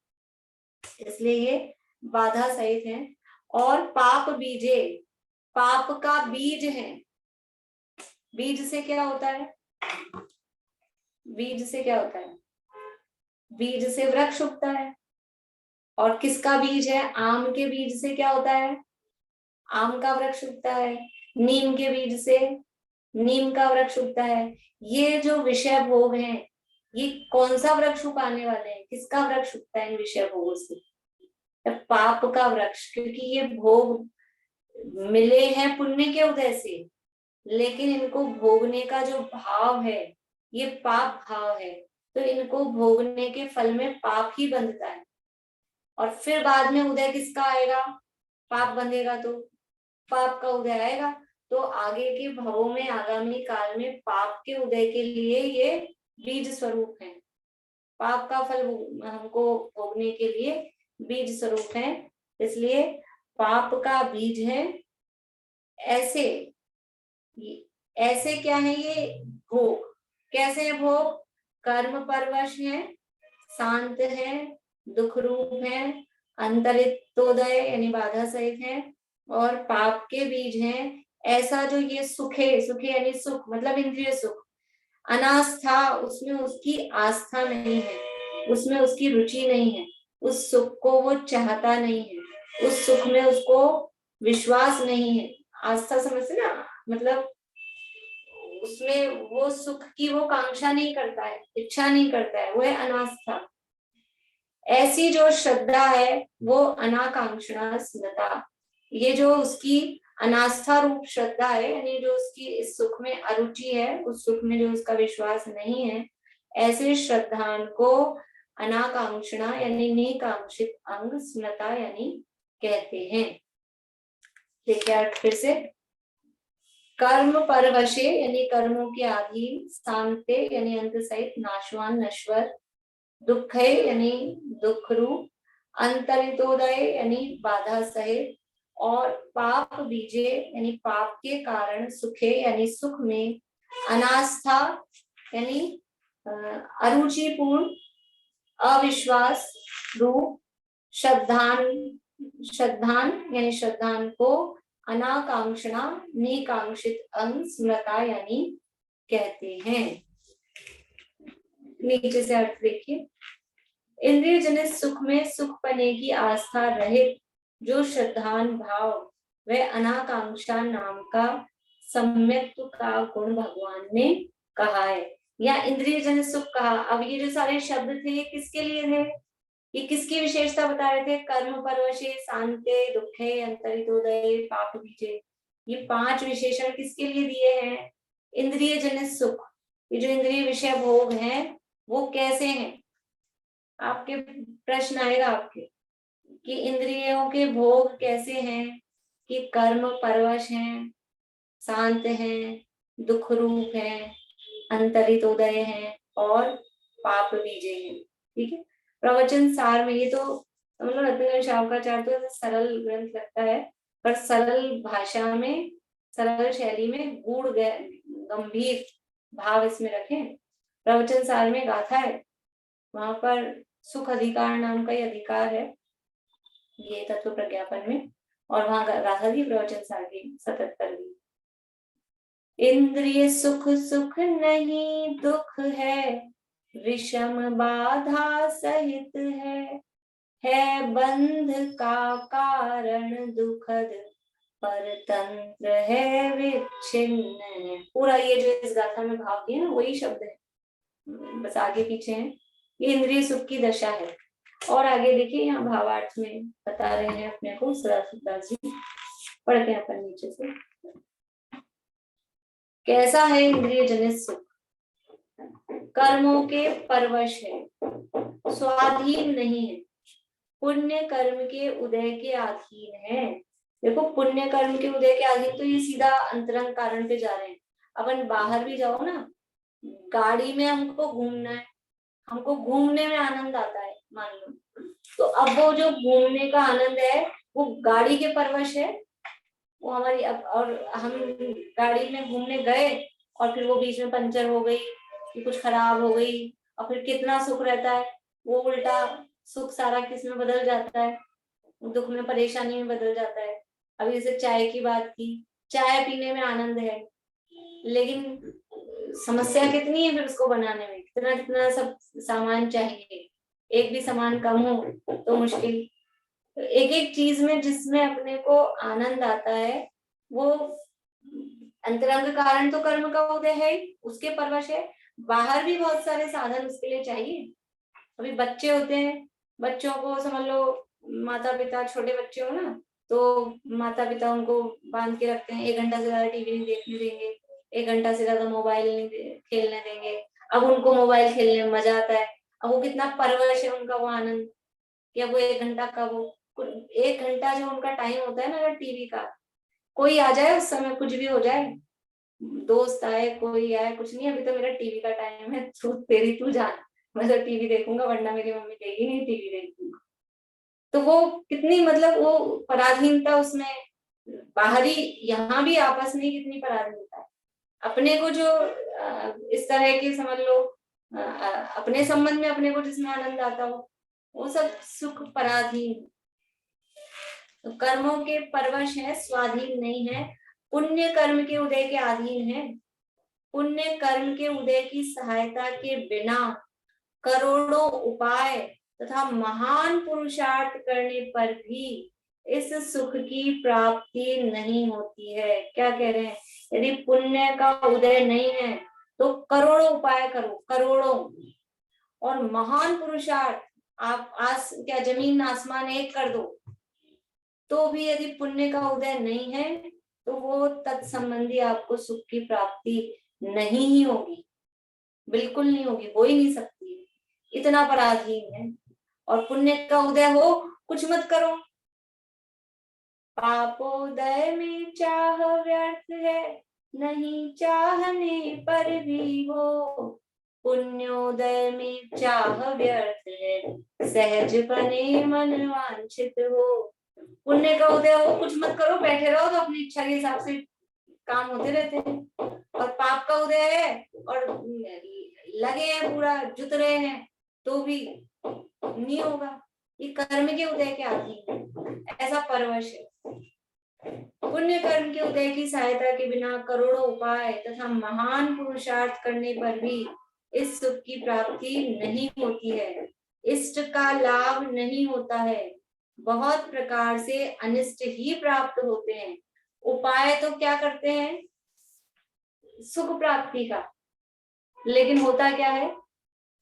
इसलिए ये बाधा सहित है। और पाप बीजे, पाप का बीज है। बीज से क्या होता है? बीज से क्या होता है? बीज से वृक्ष उगता है। और किसका बीज है? आम के बीज से क्या होता है? आम का वृक्ष उगता है। नीम के बीज से नीम का वृक्ष उगता है। ये जो विषय भोग हैं, ये कौन सा वृक्ष उगाने वाले हैं? किसका वृक्ष उगता है इन विषय भोगों से? पाप का वृक्ष, क्योंकि ये भोग मिले हैं पुण्य के उदय से, लेकिन इनको भोगने का जो भाव है ये पाप भाव है, तो इनको भोगने के फल में पाप ही बंधता है। और फिर बाद में उदय किसका आएगा? पाप बंधेगा तो पाप का उदय आएगा, तो आगे के भवों में, आगामी काल में पाप के उदय के लिए ये बीज स्वरूप है। पाप का फल हमको भोगने के लिए बीज स्वरूप है, इसलिए पाप का बीज है। ऐसे क्या है ये भोग? कैसे है भोग? कर्म परवश है, शांत है, दुख रूप है, अंतरितोदय यानी बाधा सहित है, और पाप के बीज हैं। ऐसा जो ये सुखे, सुखे यानी सुख मतलब इंद्रिय सुख, अनास्था, उसमें उसकी आस्था नहीं है, उसमें उसकी रुचि नहीं है, उस सुख को वो चाहता नहीं है, उस सुख में उसको विश्वास नहीं है। आस्था समझते ना, मतलब उसमें वो सुख की वो कांक्षा नहीं करता है, इच्छा नहीं करता है, वो है अनास्था। ऐसी जो श्रद्धा है वो अनाकांक्षणा स्मृता, ये जो उसकी अनास्था रूप श्रद्धा है, यानी जो उसकी इस सुख में अरुचि है, उस सुख में जो उसका विश्वास नहीं है, ऐसे श्रद्धान को अनाकांक्षणा यानी निकांक्षित अंग स्मृता यानी कहते हैं। देखिए अर्थ फिर से, कर्म परवशे यानी कर्मों के अधीन, शांते यानी अंत सहित, नाशवान नश्वर, दुखे यानी दुख रूप, अंतरितोदय यानी बाधा सहित, और पाप बीजे यानी पाप के कारण, सुखे यानी सुख में, अनास्था यानी अरुचिपूर्ण, अविश्वास रूप, श्रद्धान यानी श्रद्धान को, अनाकांक्षणा निकांक्षित अंग स्मृता यानी कहते हैं। नीचे से अर्थ देखिए, इंद्रिय जनित सुख में सुख पने की आस्था रहित जो श्रद्धान भाव वह अनाकांक्षा नाम का सम्यक्त्व का गुण भगवान ने कहा है, या इंद्रिय जनित सुख कहा। अब ये जो सारे शब्द थे ये किसके लिए थे? ये किसकी विशेषता बता रहे थे? कर्म परवशे, शांते, दुखे, अंतरितोदय, पाप बीजे, ये 5 विशेषण किसके लिए दिए हैं? इंद्रिय जनित सुख, ये जो इंद्रिय विषय भोग हैं वो कैसे हैं? आपके प्रश्न आएगा आपके कि इंद्रियों के भोग कैसे हैं? कि कर्म परवश हैं, शांत हैं, दुख रूप हैं, अंतरितोदय हैं और पाप बीजे हैं। ठीक है, प्रवचन सार में ये तो मतलब रत्नगंज शावकाचार्य तो सरल ग्रंथ लगता है, पर सरल भाषा में, सरल शैली में गूढ़ गंभीर भाव इसमें रखें। प्रवचन सार में गाथा है, वहां पर सुख अधिकार नाम का ही अधिकार है ये तत्व प्रज्ञापन में, और वहां गाथा थी प्रवचन सार की 77वीं। इंद्रिय सुख सुख नहीं दुख है, विषम बाधा सहित है बंध का कारण दुखद, परतंत्र है विच्छिन्न। पूरा ये जो इस गाथा में भाव दिए ना वही शब्द है, बस आगे पीछे है। ये इंद्रिय सुख की दशा है। और आगे देखिए यहाँ भावार्थ में बता रहे हैं अपने को सदाशिवदास जी, पढ़ते हैं अपन नीचे से। कैसा है इंद्रिय जनित सुख? कर्मों के परवश है, स्वाधीन नहीं है, पुण्य कर्म के उदय के अधीन है। देखो पुण्य कर्म के उदय के अधीन, तो ये सीधा अंतरंग कारण पे जा रहे हैं। अपन बाहर भी जाओ ना, गाड़ी में हमको घूमना है, हमको घूमने में आनंद आता है मान लो, तो अब वो जो घूमने का आनंद है वो गाड़ी के परवश है, वो हमारी अब, और हम गाड़ी में घूमने गए और फिर वो बीच में पंचर हो गई, कुछ खराब हो गई, और फिर कितना सुख रहता है, वो उल्टा सुख सारा किस में बदल जाता है, दुख में, परेशानी में बदल जाता है। अभी जैसे चाय की बात की, चाय पीने में आनंद है, लेकिन समस्या कितनी है फिर उसको बनाने में, कितना कितना सब सामान चाहिए, एक भी सामान कम हो तो मुश्किल। एक एक चीज में जिसमें अपने को आनंद आता है वो अंतरंग कारण तो कर्म का उदय है, उसके परवश है। बाहर भी बहुत सारे साधन उसके लिए चाहिए। अभी बच्चे होते हैं, बच्चों को समझ लो माता पिता, छोटे बच्चे हो ना, तो माता पिता उनको बांध के रखते हैं, 1 घंटा से ज्यादा टीवी नहीं देखने देंगे, 1 घंटा से ज्यादा मोबाइल नहीं खेलने देंगे। अब उनको मोबाइल खेलने में मजा आता है, अब वो कितना परवश है उनका वो आनंद, कि अब वो 1 घंटा कब हो, 1 घंटा जो उनका टाइम होता है ना अगर टीवी का, कोई आ जाए उस समय कुछ भी हो जाए, दोस्त आए कोई आए, कुछ नहीं अभी तो मेरा टीवी का टाइम है, तू जान, मैं तो टीवी देखूंगा वरना मेरी मम्मी कहेगी नहीं टीवी देखूंगा। तो वो कितनी मतलब वो पराधीनता उसमें, बाहरी यहाँ भी आपस में कितनी पराधीनता है। अपने को जो इस तरह की समझ लो अपने संबंध में अपने को जिसमें आनंद आता हो वो सब सुख पराधीन। तो कर्मों के परवश है, स्वाधीन नहीं है, पुण्य कर्म के उदय के अधीन है। पुण्य कर्म के उदय की सहायता के बिना करोड़ों उपाय तथा महान पुरुषार्थ करने पर भी इस सुख की प्राप्ति नहीं होती है। क्या कह रहे हैं? यदि पुण्य का उदय नहीं है तो करोड़ों उपाय करो, करोड़ों, और महान पुरुषार्थ, आप क्या जमीन आसमान एक कर दो, तो भी यदि पुण्य का उदय नहीं है तो वो तत्संबंधी आपको सुख की प्राप्ति नहीं ही होगी, बिल्कुल नहीं होगी, हो ही नहीं सकती, इतना पराधीन है। और पुण्य का उदय हो, कुछ मत करो, पापोदय में चाह व्यर्थ है, नहीं चाहने पर भी हो, पुण्योदय में चाह व्यर्थ है, सहज बने मन वांछित हो। पुण्य का उदय हो, कुछ मत करो, बैठे रहो तो अपनी इच्छा के हिसाब से काम होते रहते हैं। और पाप का उदय है और लगे हैं पूरा जुट रहे हैं तो भी नहीं होगा, ये कर्म के उदय के अधीन है, ऐसा परवश है। पुण्य कर्म के उदय की सहायता के बिना करोड़ों उपाय तथा महान पुरुषार्थ करने पर भी इस सुख की प्राप्ति नहीं होती है, इष्ट का लाभ नहीं होता है, बहुत प्रकार से अनिष्ट ही प्राप्त होते हैं। उपाय तो क्या करते हैं सुख प्राप्ति का, लेकिन होता क्या है?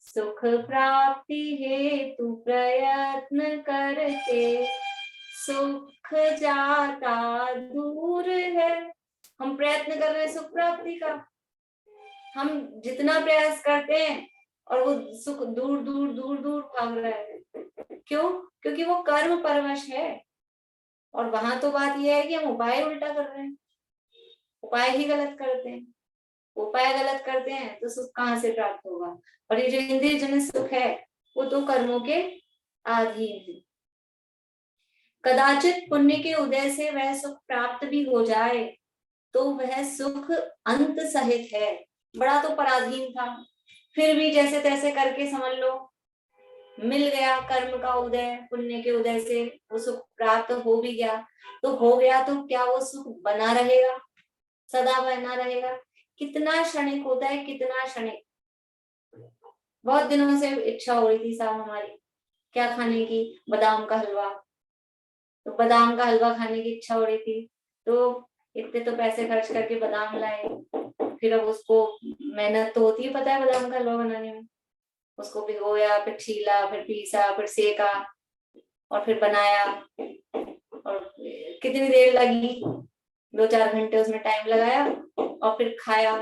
सुख प्राप्ति हेतु प्रयत्न करते सुख जाता दूर है। हम प्रयत्न कर रहे हैं सुख प्राप्ति का, हम जितना प्रयास करते हैं और वो सुख दूर दूर दूर दूर भाग रहा है। क्यों? क्योंकि वो कर्म परवश है। और वहां तो बात यह है कि हम उपाय उल्टा कर रहे हैं, उपाय ही गलत करते हैं। उपाय गलत करते हैं तो सुख कहाँ से प्राप्त होगा? और ये जो इंद्रिय जनित सुख है वो तो कर्मों के अधीन है। कदाचित पुण्य के उदय से वह सुख प्राप्त भी हो जाए तो वह सुख अंत सहित है, बड़ा तो पराधीन था, फिर भी जैसे तैसे करके समझ लो मिल गया, कर्म का उदय, पुण्य के उदय से वो सुख प्राप्त हो भी गया। तो हो गया तो क्या वो सुख बना रहेगा, सदा बना रहेगा? कितना क्षणिक होता है, कितना क्षणिक। बहुत दिनों से इच्छा हो रही थी साहब हमारी, क्या खाने की? बादाम का हलवा। तो बादाम का हलवा खाने की इच्छा हो रही थी, तो इतने तो पैसे खर्च करके बादाम लाए, फिर अब उसको मेहनत तो होती है, पता है, बादाम का हलवा बनाने में। उसको भिगोया, फिर छीला, फिर पीसा, फिर सेका, और फिर बनाया, और कितनी देर लगी, 2-4 घंटे उसमें टाइम लगाया, और फिर खाया।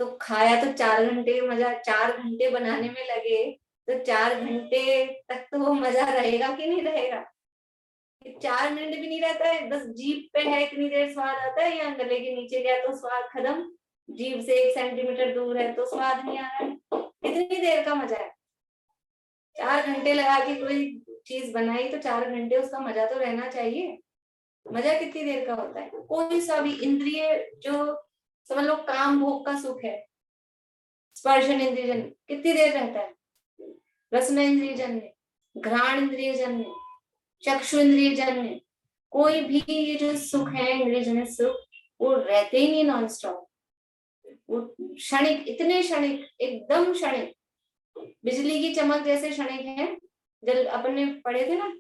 तो खाया तो 4 घंटे, मजा 4 घंटे बनाने में लगे, तो 4 घंटे तक तो वो मजा रहेगा कि नहीं रहेगा? 4 मिनट भी नहीं रहता है, बस जीभ पे है इतनी देर स्वाद आता है, या गले के नीचे गया तो स्वाद खत्म, जीभ से 1 सेंटीमीटर दूर है तो स्वाद नहीं आ रहा है। इतनी देर का मजा है। 4 घंटे लगा के कोई चीज बनाई तो 4 घंटे उसका मजा तो रहना चाहिए। मजा कितनी देर का होता है? कोई सा भी इंद्रिय, जो समझ लो काम भोग का सुख है, स्पर्शन इंद्रिय जन्य, कितनी देर रहता है? रसना इंद्रिय जन्य, घ्राण इंद्रिय जन्य, चक्षु इंद्रिय जन्य, कोई भी ये जो सुख है इंद्रिय जन्य सुख, वो रहते ही नहीं नॉन स्टॉप। वो क्षणिक, इतने क्षणिक, एकदम क्षणिक, बिजली की चमक जैसे क्षणिक है। जब अपन ने पढ़े थे ना,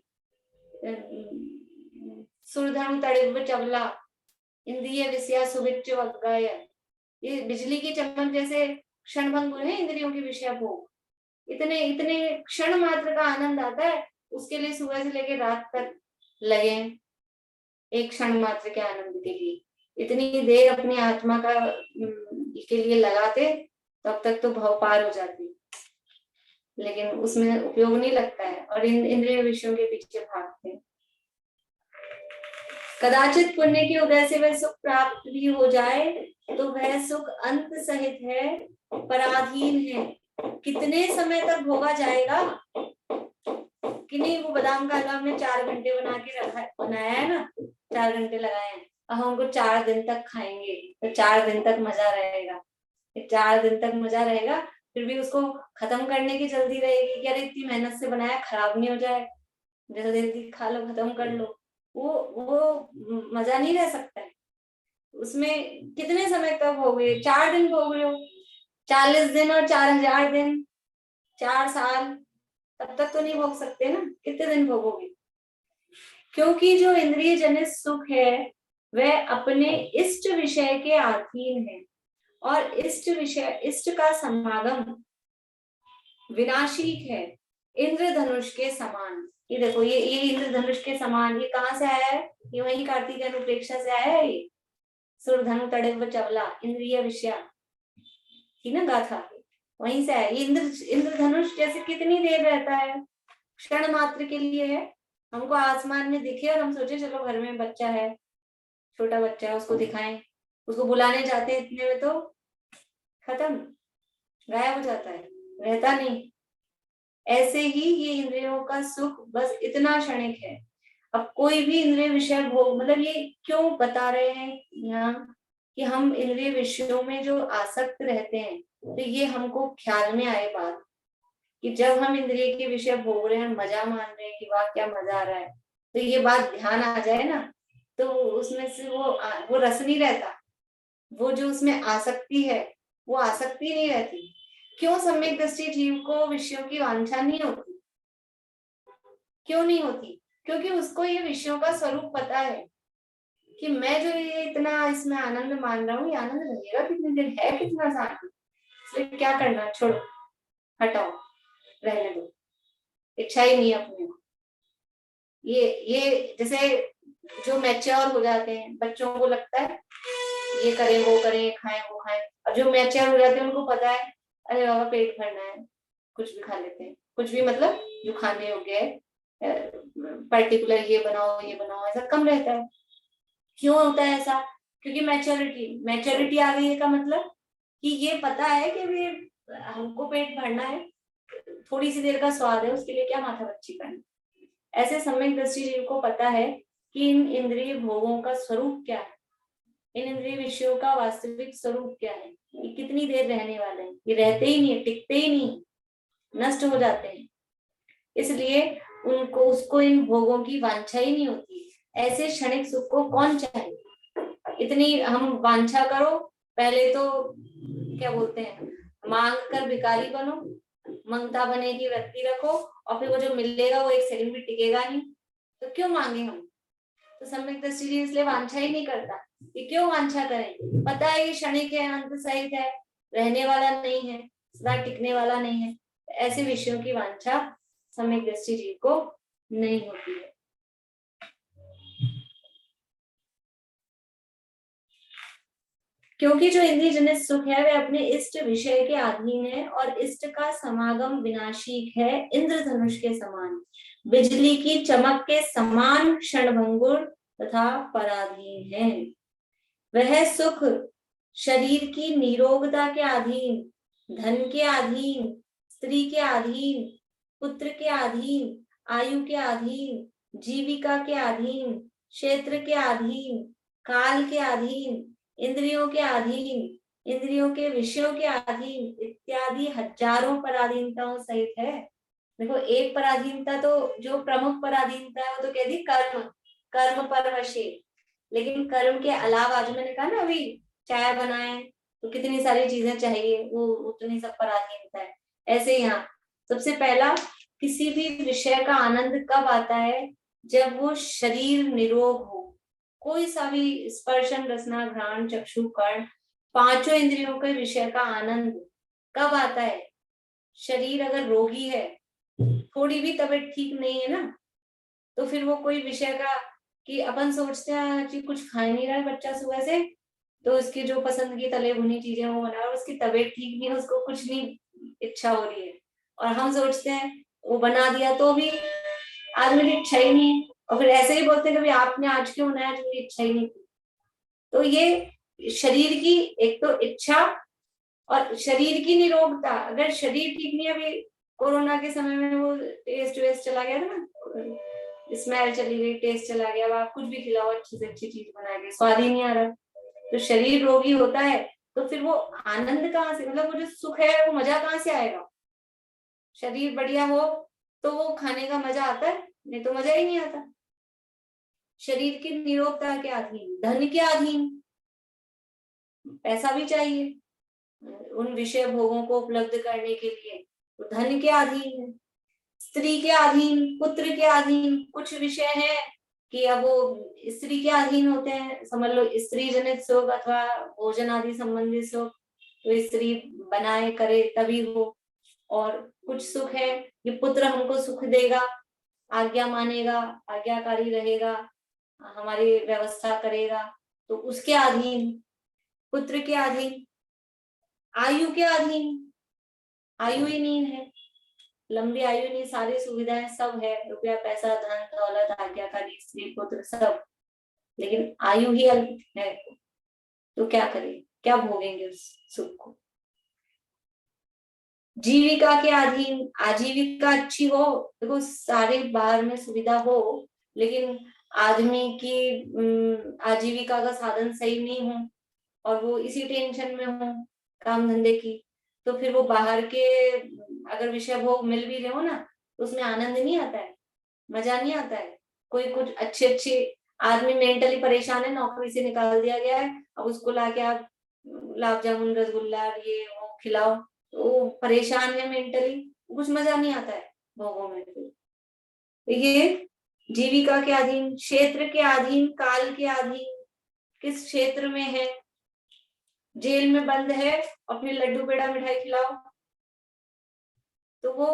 सुरधनु तड़िव चवला इंद्रिय विषया सुविच्च वग्गाय, ये बिजली की चमक जैसे क्षण भंग है इंद्रियों के विषय भोग। इतने इतने क्षण मात्र का आनंद आता है, उसके लिए सुबह से लेकर रात तक लगे एक क्षण मात्र के आनंद के लिए। इतनी देर अपनी आत्मा का के लिए लगाते, तब तक तो भव पार हो जाती, लेकिन उसमें उपयोग नहीं लगता है, और इन इंद्रिय विषयों के पीछे भागते हैं। कदाचित पुण्य के उदय से वह सुख प्राप्त भी हो जाए, तो वह सुख अंत सहित है, पराधीन है। कितने समय तक भोगा जाएगा कि नहीं? वो बादाम का हलवा हमने 4 घंटे बना के रखा है, बनाया है ना, 4 घंटे लगाए हैं, अब हम उनको 4 दिन तक खाएंगे, तो 4 दिन तक मजा रहेगा। 4 दिन तक मजा रहेगा, फिर भी उसको खत्म करने की जल्दी रहेगी कि अरे इतनी मेहनत से बनाया, खराब नहीं हो जाए, जल्दी जल्दी खा लो, खत्म कर लो। वो मजा नहीं रह सकता है उसमें। कितने समय तक भोगे? 4 दिन भोग रहे हो, 40 दिन और 4000 दिन, 4 साल, तब तक तो नहीं भोग सकते ना, कितने दिन भोगोगे? क्योंकि जो इंद्रिय जनित सुख है वह अपने इष्ट विषय के अधीन है, और इष्ट विषय, इष्ट का समागम विनाशी है, इंद्रधनुष के समान। ये देखो, ये इंद्रधनुष के समान, ये कहाँ से आया है? ये वही कार्तिक अनुप्रेक्षा से आया है। ये सुरधनु तड़िव चवला इंद्रिय विषया की ना गाथा, वहीं से आया। ये इंद्रधनुष जैसे कितनी देर रहता है? क्षण मात्र के लिए है। हमको आसमान में दिखे और हम सोचे चलो घर में बच्चा है, छोटा बच्चा है, उसको दिखाएं, उसको बुलाने जाते हैं, इतने में तो खत्म, गायब हो जाता है, रहता नहीं। ऐसे ही ये इंद्रियों का सुख बस इतना क्षणिक है। अब कोई भी इंद्रिय विषय भोग, मतलब ये क्यों बता रहे हैं यहाँ कि हम इंद्रिय विषयों में जो आसक्त रहते हैं, तो ये हमको ख्याल में आए बात कि जब हम इंद्रिय के विषय भोग रहे हैं, मजा मान रहे हैं कि वाह क्या मजा आ रहा है, तो ये बात ध्यान आ जाए ना, तो उसमें से वो रस नहीं रहता, वो जो उसमें आसक्ति है वो आसक्ति नहीं रहती। क्यों? सम्यक दृष्टि जीव को विषयों की वांछा नहीं होती। क्यों नहीं होती? क्योंकि उसको ये विषयों का स्वरूप पता है कि मैं जो ये इतना इसमें आनंद मान रहा हूँ, ये आनंद रहेगा कितनी देर, है कितना सा आनंद, इसलिए क्या करना, छोड़ो, हटाओ, रहने दो, इच्छा ही नहीं अपने को। ये जैसे जो मैच्योर हो जाते हैं, बच्चों को लगता है ये करें वो करें, खाएं वो खाएं, और जो मैच्योर हो जाते हैं उनको पता है अरे बाबा पेट भरना है, कुछ भी खा लेते हैं, कुछ भी मतलब जो खाने योग्य है, पर्टिकुलर ये बनाओ, ऐसा कम रहता है। क्यों होता है ऐसा? क्योंकि मैच्योरिटी आ गई है, का मतलब कि ये पता है कि भी हमको पेट भरना है, थोड़ी सी देर का स्वाद है, उसके लिए क्या माथा बच्ची करना। ऐसे सम्यक दृष्टि जीव को पता है कि इन इंद्रिय भोगों का स्वरूप क्या है, इन इंद्रिय विषयों का वास्तविक स्वरूप क्या है, ये कितनी देर रहने वाले हैं, ये रहते ही नहीं, टिकते ही नहीं, नष्ट हो जाते हैं। इसलिए उनको उसको इन भोगों की वांछा ही नहीं होती। ऐसे क्षणिक सुख को कौन चाहे? इतनी हम वांछा करो, पहले तो क्या बोलते हैं, मांग कर भिखारी बनो, मंगता बने की वृत्ति रखो, और फिर वो जो मिलेगा वो एक सेकंड भी टिकेगा नहीं, तो क्यों मांगे हम? तो सम्यक दृष्टि इसलिए वांछा ही नहीं करता। कि क्यों वांछा करें? पता है ये क्षणिक है, अंत सहित है, रहने वाला नहीं है, सदा टिकने वाला नहीं है। ऐसे विषयों की वांछा सम्यक दृष्टि जीव को नहीं होती है। क्योंकि जो इंद्रिय जनित सुख है वे अपने इष्ट विषय के अधीन है, और इष्ट का समागम विनाशी है, इंद्रधनुष के समान, बिजली की चमक के समान क्षणभंगुर तथा पराधीन है। वह सुख शरीर की निरोगता के अधीन, धन के अधीन, स्त्री के अधीन, पुत्र के अधीन, आयु के अधीन, जीविका के अधीन, क्षेत्र के अधीन, काल के अधीन, इंद्रियों के अधीन, इंद्रियों के विषयों के अधीन इत्यादि हजारों पराधीनताओं सहित है। देखो, एक पराधीनता तो जो प्रमुख पराधीनता है वो तो कह दी कर्म, कर्म परवशे। लेकिन कर्म के अलावा जो मैंने कहा ना, अभी चाय बनाए तो कितनी सारी चीजें चाहिए, वो उतनी सब पराधीनता है। ऐसे यहाँ सबसे पहला, किसी भी विषय का आनंद कब आता है? जब वो शरीर निरोग हो। कोई सा भी स्पर्शन, रसना, घ्राण, चक्षु, कर्ण, पांचों इंद्रियों के विषय का आनंद कब आता है? शरीर अगर रोगी है, थोड़ी भी तबीयत ठीक नहीं है ना, तो फिर वो कोई विषय का, कि अपन सोचते हैं कि कुछ खा नहीं रहा है बच्चा सुबह से, तो उसकी जो पसंद की तले भुनी चीजें वो बना, और उसकी तबीयत ठीक नहीं है, उसको कुछ नहीं इच्छा हो रही है, और हम सोचते हैं वो बना दिया तो भी आज मेरी इच्छा ही नहीं है, और फिर ऐसे ही बोलते हैं कभी आपने आज क्यों बनाया, आज मेरी इच्छा ही नहीं थी। तो ये शरीर की एक तो इच्छा और शरीर की निरोगता। अगर शरीर ठीक नहीं है, अभी कोरोना के समय में वो टेस्ट वेस्ट चला गया था ना, स्मेल चली गई, टेस्ट चला गया, आप कुछ भी खिलाओ, अच्छी से अच्छी चीज बना के स्वाद ही नहीं आ रहा। तो शरीर रोगी होता है, तो फिर वो आनंद कहाँ से, मतलब वो जो सुख है वो मजा कहाँ से आएगा? शरीर बढ़िया हो तो वो खाने का मजा आता है, नहीं तो मजा ही नहीं आता। शरीर की निरोगता के अधीन, धन के अधीन, पैसा भी चाहिए उन विषय भोगों को उपलब्ध करने के लिए, तो धन के अधीन है। स्त्री के अधीन, पुत्र के अधीन, कुछ विषय है कि अब वो स्त्री के अधीन होते हैं, समझ लो स्त्री जनित सुख अथवा भोजन आदि संबंधित सुख, तो स्त्री बनाए करे तभी हो। और कुछ सुख है कि पुत्र हमको सुख देगा, आज्ञा मानेगा, आज्ञाकारी रहेगा, हमारी व्यवस्था करेगा, तो उसके अधीन, पुत्र के अधीन। आयु के अधीन, आयु ही नहीं है, लंबी आयु नहीं, सारी सुविधाएं सब है, रुपया पैसा धन दौलत आज्ञाकारी स्त्री पुत्र सब, लेकिन आयु ही अल्प है, तो क्या करें, क्या भोगेंगे उस सुख को? जीविका के अधीन, आजीविका अच्छी हो, देखो सारे बाहर में सुविधा हो, लेकिन आदमी की आजीविका का साधन सही नहीं हो और वो इसी टेंशन में हो काम धंधे की, तो फिर वो बाहर के अगर विषय भोग मिल भी रहे हो ना, तो उसमें आनंद नहीं आता है, मजा नहीं आता है। कोई कुछ अच्छे आदमी मेंटली परेशान है, नौकरी से निकाल दिया गया है, अब उसको लाके आप गुलाब जामुन रसगुल्ला ये वो खिलाओ, तो परेशान है मेंटली, कुछ मजा नहीं आता है भोगों में। तो ये जीविका के अधीन, क्षेत्र के अधीन, काल के अधीन, किस क्षेत्र में है, जेल में बंद है और फिर लड्डू पेड़ा मिठाई खिलाओ, तो वो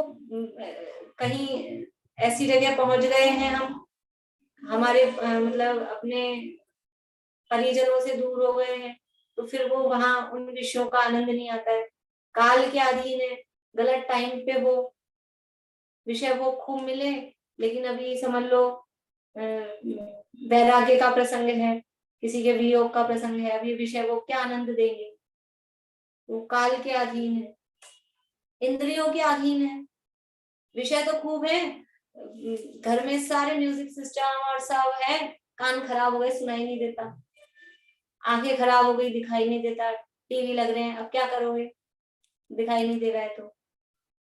कहीं ऐसी जगह पहुंच गए हैं हम, हमारे मतलब अपने परिजनों से दूर हो गए हैं, तो फिर वो वहां उन विषयों का आनंद नहीं आता है। काल के अधीन है, गलत टाइम पे वो विषय वो खूब मिले, लेकिन अभी समझ लो वैराग्य का प्रसंग है, किसी के वियोग का प्रसंग है, अभी विषय वो क्या आनंद देंगे, वो काल के अधीन है। इंद्रियों के अधीन है, विषय तो खूब है, घर में सारे म्यूजिक सिस्टम और सब है, कान खराब हो गए, सुनाई नहीं देता। आंखें खराब हो गई, दिखाई नहीं देता, टीवी लग रहे हैं, अब क्या करोगे, दिखाई नहीं दे रहा है तो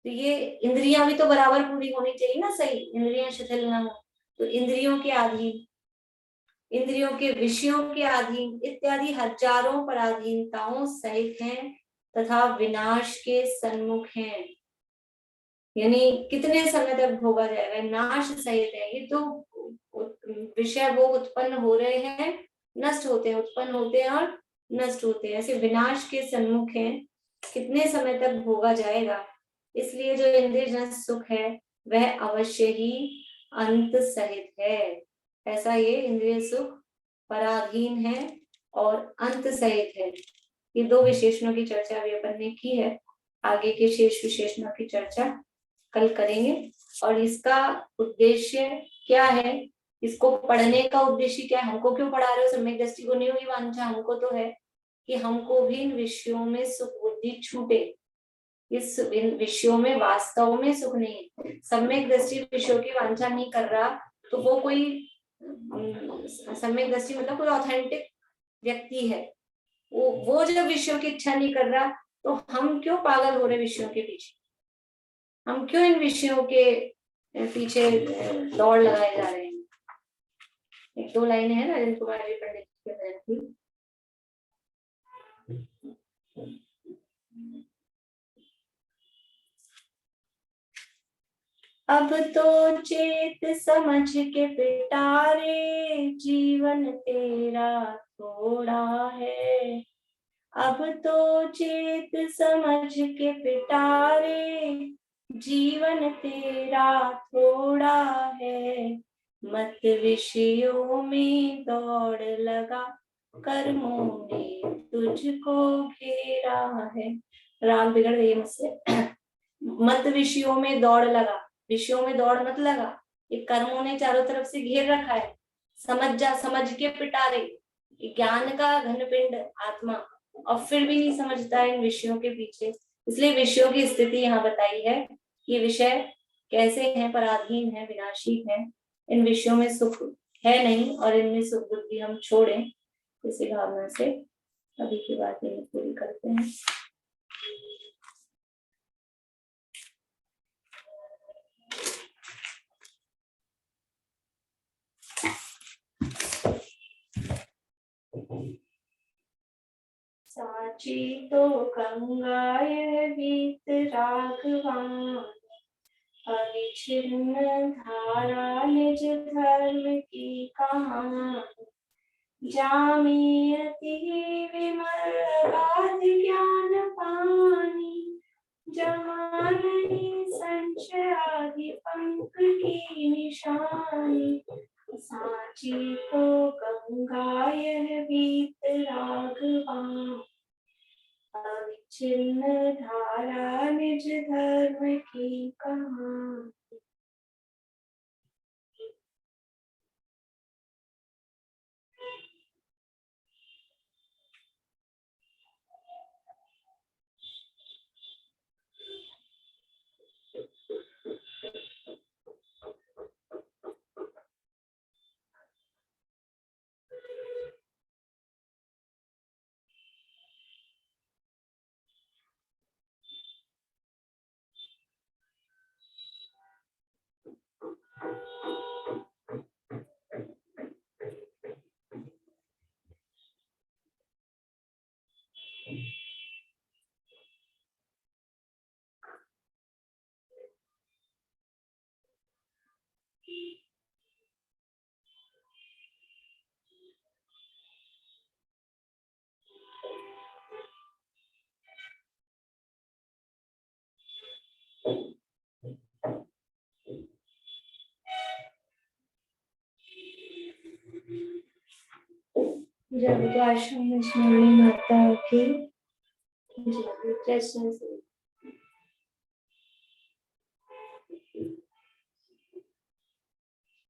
ये इंद्रियां भी तो बराबर पूरी होनी चाहिए ना, सही, इंद्रियां शिथिल ना हो, तो इंद्रियों के अधीन, इंद्रियों के विषयों के अधीन इत्यादि हजारों पराधीनताओं सहित हैं तथा विनाश के सन्मुख हैं। यानी कितने समय तक भोगा जाएगा, नाश सहित है। ये तो विषय भोग उत्पन्न हो रहे हैं, नष्ट होते हैं, उत्पन्न होते हैं और नष्ट होते हैं, ऐसे विनाश के सन्मुख हैं, कितने समय तक भोगा जाएगा। इसलिए जो इंद्रियजन्य सुख है वह अवश्य ही अंत सहित है। ऐसा ये इंद्रिय सुख पराधीन है और अंत सहित है। ये दो विशेषणों की चर्चा अभी अपन ने की है, आगे के शेष विशेषणों की चर्चा कल करेंगे। और इसका उद्देश्य क्या है, इसको पढ़ने का उद्देश्य क्या है, हमको क्यों पढ़ा रहे हो, सम्यक दृष्टि को नहीं होगी वांछा, हमको तो है कि हमको भी इन विषयों में सुख बुद्धि छूटे, इस विषयों में वास्तव में सुख नहीं है। सम्यक दृष्टि विषयों की वांछा नहीं कर रहा तो वो कोई सम्यक दृष्टि मतलब कोई ऑथेंटिक व्यक्ति है। वो जब विषयों की इच्छा नहीं कर रहा तो हम क्यों पागल हो रहे विषयों के पीछे, हम क्यों इन विषयों के पीछे दौड़ लगाए जा रहे हैं। एक दो लाइनें हैं राजेंद्र कुमार जी पंडित की। अब तो चेत समझ के पिटारे, जीवन तेरा थोड़ा है। अब तो चेत समझ के पिटारे, जीवन तेरा थोड़ा है। मत विषयों में दौड़ लगा, कर्मों ने तुझको घेरा है। राग बिगड़ गई मुझसे। मत विषयों में दौड़ लगा, विषयों में दौड़ मत लगा, ये कर्मों ने चारों तरफ से घेर रखा है। समझ जा, समझ के पिटारे, ज्ञान का घनपिंड आत्मा, और फिर भी नहीं समझता इन विषयों के पीछे। इसलिए विषयों की स्थिति यहाँ बताई है कि विषय कैसे हैं, पराधीन है, विनाशी है, इन विषयों में सुख है नहीं और इनमें सुख बुद्धि हम छोड़ें। इसी भावना से अभी की बातें पूरी करते हैं। साची तो गंगा यह गीत राघवान, अविच्छिन्न धारा निज धर्म की कहानी। जामी अति विमल अगाध ज्ञान पानी, जहाँ नहीं संशय आदि पंख की निशानी। साची तो गंगा यह गीत राघवान, अविच्छिन्न धारा निज धर्म की कहानी। जब आश्रम में माता की जय श्री